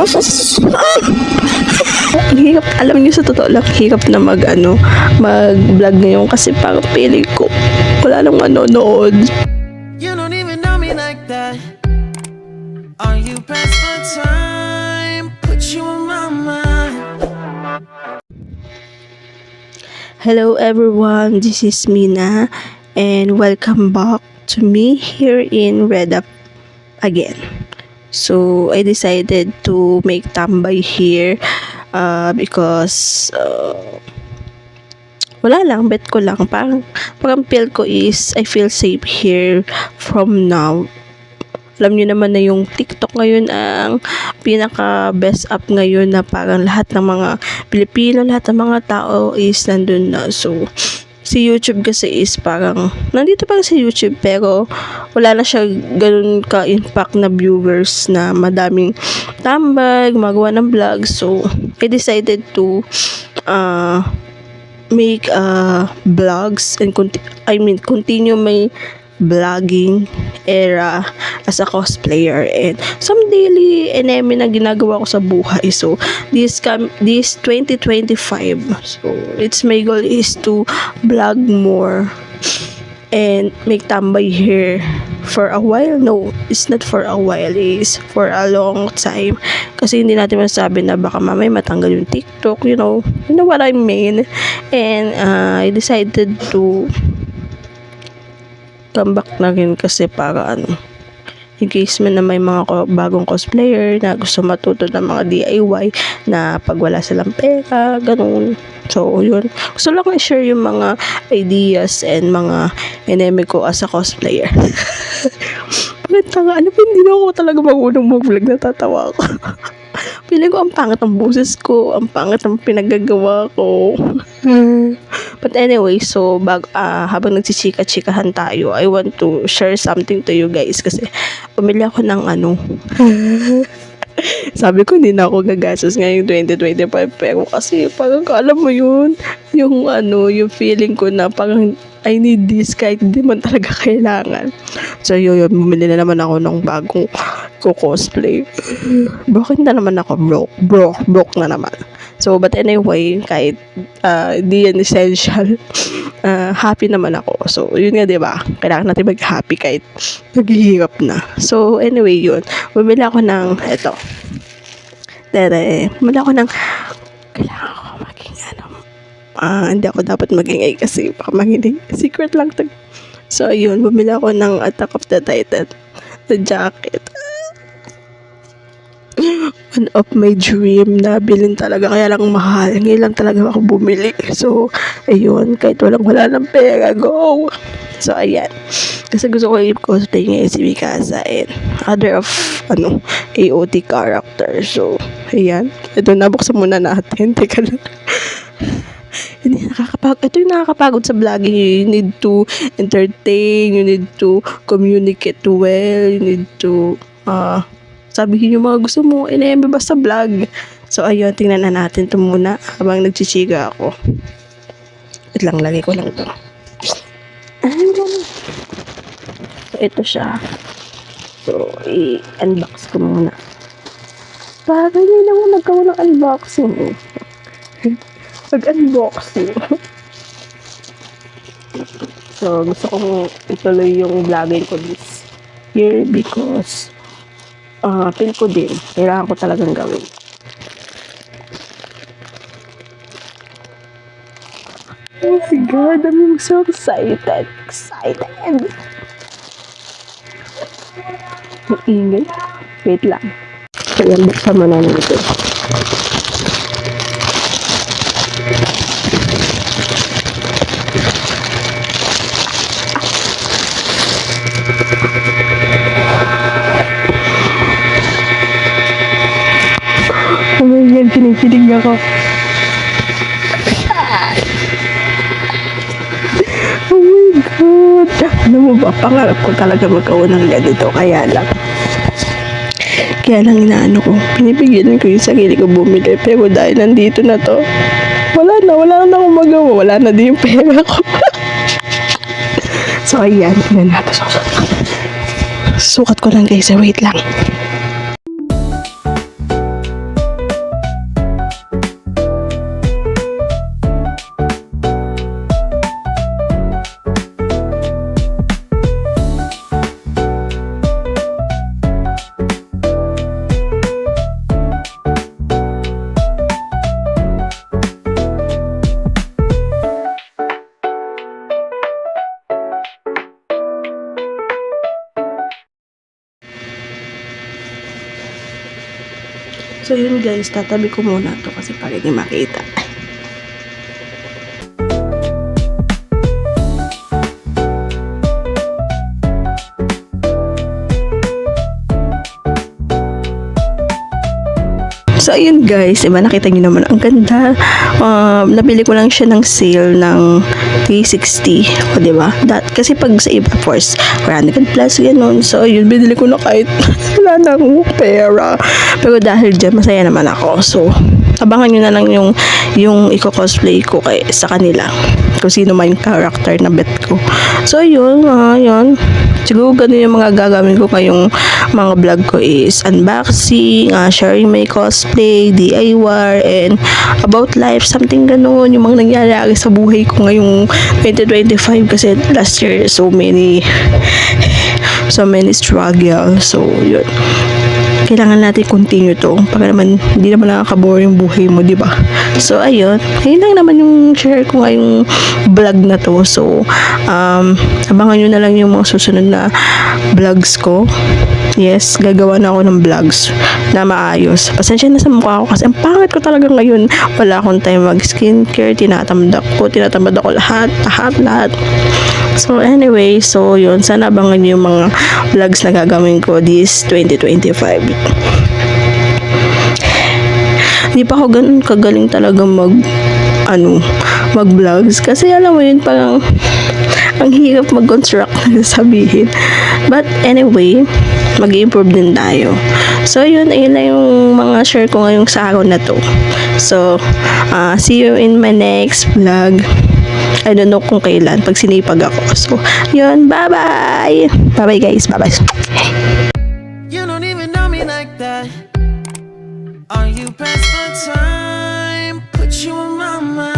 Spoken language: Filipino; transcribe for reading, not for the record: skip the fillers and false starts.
Ang hirap, alam niyo sa totoo lang, hirap na mag-vlog ngayon kasi parang feeling ko wala nang manonood. You don't even know me like that. Are you past the time? Put you on my mind. Hello everyone, this is Mina and welcome back to me here in Red Up again. So I decided to make tambay here because wala lang, bet ko lang, parang feel ko is I feel safe here from now. Alam niyo naman na yung TikTok ngayon ang pinaka best app ngayon na parang lahat ng mga Pilipino, lahat ng mga tao is nandun na. So si YouTube kasi is parang nandito pa sa YouTube pero wala na siya ganun ka-impact na viewers na madaming tambay, gumagawa ng vlog. So I decided to make vlogs and continue my vlogging era as a cosplayer and some daily enemy na ginagawa ko sa buhay. So this 2025, so it's my goal is to vlog more and make tambay here for a while. No, it's not for a while, it's for a long time kasi hindi natin masabi na baka mamay matanggal yung TikTok, you know what I mean. And I decided to come back na rin kasi para in case man na may mga bagong cosplayer na gusto matuto ng mga DIY na pag wala silang pera, ganun. So yun, gusto lang i-share yung mga ideas and mga enemy ko as a cosplayer. Bakit tanga? Ano pa, hindi na ako talaga marunong mag-vlog, natatawa ako. Feeling ko ang pangit ng boses ko, ang pangit ng pinagagawa ko. But anyway, so habang nagchichika-chikahan tayo, I want to share something to you guys kasi pumili ako ng sabi ko hindi na ako gagastos ngayong 2025 pero kasi parang alam mo yun, yung feeling ko na parang I need this kahit hindi man talaga kailangan. So yun, bumili na naman ako ng bagong cosplay. Bakit na naman ako broke na naman. So but anyway, kahit di yan essential, happy naman ako. So yun nga, diba, kailangan natin mag-happy kahit naghihirap na. So anyway, yun, bumili ako ng bumili ako ng kailangan ko maging hindi ako dapat maging kasi baka maging secret lang to. So yun, bumili ako ng Attack of the Titan na jacket. One of my dream na bilhin talaga, kaya lang mahal. Ngayon lang talaga ako bumili. So ayun, kahit wala ng pera, go! So ayan, kasi gusto ko i-cosplay ngayon si Mikasa and other of AOT character. So ayan, ito, nabuksan muna natin. Teka lang. Ito yung nakakapagod sa vlogging. You need to entertain, you need to communicate well, you need to sabihin yung mga gusto mo, basta vlog. So ayun, tingnan na natin ito muna habang nagchichiga ako. Wait lang, lagay ko lang ito. So ito siya. So i-unbox ko muna. Parang hindi lang ako nagkawa ng unboxing. Pag-unboxing. So gusto kong ituloy yung vlogging ko this year because feel ko din, kailangan ko talagang gawin. Oh my God, I'm so excited. Ang ingay. Wait lang. Kaya buksan mo na natin. Oh my God, kinikilig ako. Oh my God. Alam mo ba, pangarap ko talaga magkaroon ng ganito. Kaya lang inaano ko, pinipigilan ko yung sarili ko bumili. Pero dahil nandito na to, wala na akong magawa. Wala na din yung pera ko. So ayan, tingnan natin. Sukat ko lang guys, wait lang. So yun guys, tatabi ko muna to kasi para hindi makita. So, ayun guys, diba nakita nyo naman, ang ganda. Nabili ko lang siya ng sale ng 360. O, diba? Kasi pag sa iba, of course, 100 plus, ganun. So, ayun, binili ko na kahit wala na akong pera. Pero dahil dyan, masaya naman ako. So, abangan nyo na lang yung i-cosplay ko sa kanila. Kung sino man yung character na bet ko. So, ayun, yun. Siguro ganun yung mga gagawin ko ngayong mga vlog ko is unboxing, sharing my cosplay, DIY, and about life, something ganun. Yung mga nangyayari sa buhay ko ngayong 2025 kasi last year so many struggle. So, yun. Kailangan natin continue to para naman hindi naman nakaka-bore yung buhay mo, di ba? So, ayun. Ayun lang naman yung share ko ngayong vlog na to. So, abangan nyo na lang yung mga susunod na vlogs ko. Yes, gagawa na ako ng vlogs na maayos. Pasensya na sa mukha ko kasi ang pangit ko talaga ngayon. Wala akong time mag-skincare. Tinatamad ako lahat. So anyway, so yun. Sana abangan niyo yung mga vlogs na gagawin ko this 2025. Hindi pa ako ganun kagaling talaga mag-vlogs. Kasi alam mo yun, parang ang hirap mag-construct na sabihin. But anyway, mag-improve din tayo. So yun, ayun na yung mga share ko ngayong sa araw na to. So, see you in my next vlog. I don't know kung kailan, pag sinipag ako. So, yun, bye-bye! Bye-bye guys, bye-bye! You don't even know me like that. Are you pressed for time? Put you on my mind.